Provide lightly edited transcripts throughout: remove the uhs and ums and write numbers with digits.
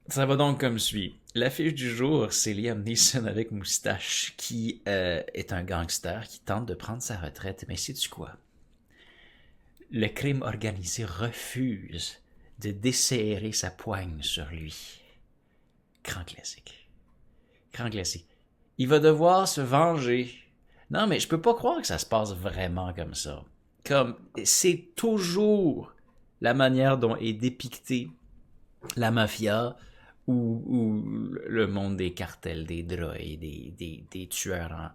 Ça va donc comme suit. L'affiche du jour, c'est Liam Neeson avec moustache qui est un gangster qui tente de prendre sa retraite. Mais sais-tu quoi? Le crime organisé refuse de desserrer sa poigne sur lui. Grand classique. Grand classique. Il va devoir se venger. Non, mais je peux pas croire que ça se passe vraiment comme ça. Comme, c'est toujours la manière dont est dépictée la mafia ou le monde des cartels, des drogues, des tueurs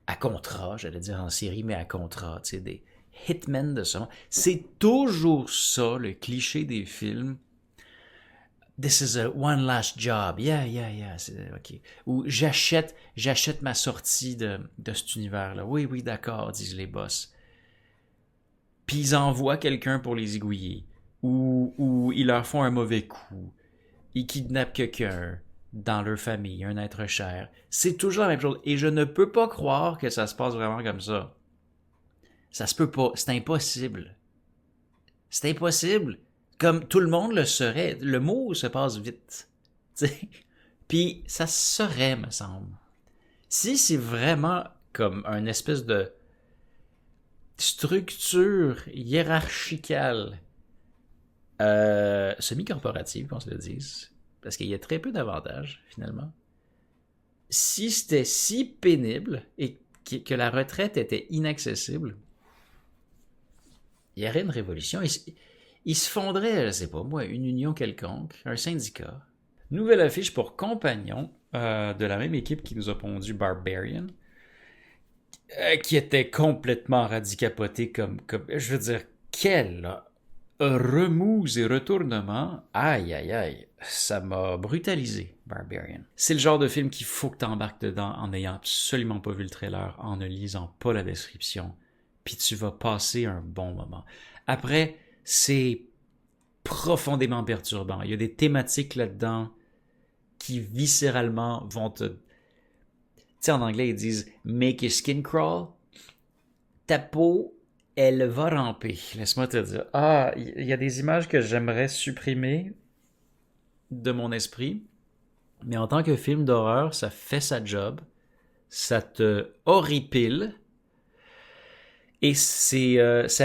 à contrat, j'allais dire en série, mais à contrat, tu sais, des hitmen de ça. C'est toujours ça, le cliché des films. This is a one last job. Yeah, yeah, yeah. OK. Ou j'achète ma sortie de cet univers-là. Oui, oui, d'accord, disent les boss. Puis ils envoient quelqu'un pour les aiguiller. Ou ils leur font un mauvais coup. Ils kidnappent quelqu'un dans leur famille, un être cher. C'est toujours la même chose. Et je ne peux pas croire que ça se passe vraiment comme ça. Ça se peut pas. C'est impossible. C'est impossible. Comme tout le monde le saurait. Le mot se passe vite. T'sais. Puis ça se saurait, me semble. Si c'est vraiment comme une espèce de structure hiérarchicale semi-corporative, qu'on se le dise, parce qu'il y a très peu d'avantages, finalement. Si c'était si pénible et que la retraite était inaccessible, il y aurait une révolution. Il se fondrait, je sais pas moi, une union quelconque, un syndicat. Nouvelle affiche pour Compagnon, de la même équipe qui nous a pondu Barbarian, qui était complètement radicapoté comme je veux dire, quel remous et retournements, aïe aïe aïe, ça m'a brutalisé, Barbarian. C'est le genre de film qu'il faut que t'embarques dedans en n'ayant absolument pas vu le trailer, en ne lisant pas la description, puis tu vas passer un bon moment. Après, c'est profondément perturbant. Il y a des thématiques là-dedans qui viscéralement vont te... Tu sais, en anglais, ils disent « make your skin crawl ». Ta peau, elle va ramper. Laisse-moi te dire. Ah, il y a des images que j'aimerais supprimer de mon esprit, mais en tant que film d'horreur, ça fait sa job, ça te horripile, et ça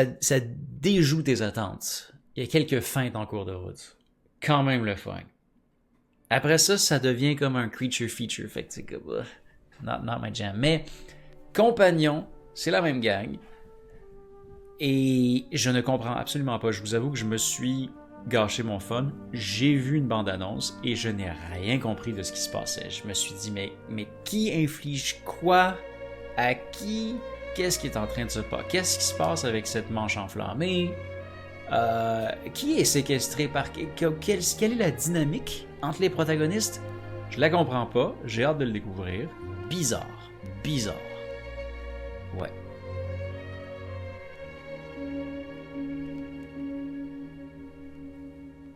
déjoue tes attentes. Il y a quelques feintes en cours de route. Quand même le fun. Après ça, ça devient comme un creature feature. Fait que c'est comme... not my jam. Mais Compagnon, c'est la même gang. Et je ne comprends absolument pas. Je vous avoue que je me suis gâché mon fun. J'ai vu une bande-annonce et je n'ai rien compris de ce qui se passait. Je me suis dit, mais qui inflige quoi à qui? Qu'est-ce qui est en train de se passer? Qu'est-ce qui se passe avec cette manche enflammée? Qui est séquestré par... Quelle est la dynamique entre les protagonistes? Je la comprends pas. J'ai hâte de le découvrir. Bizarre. Ouais.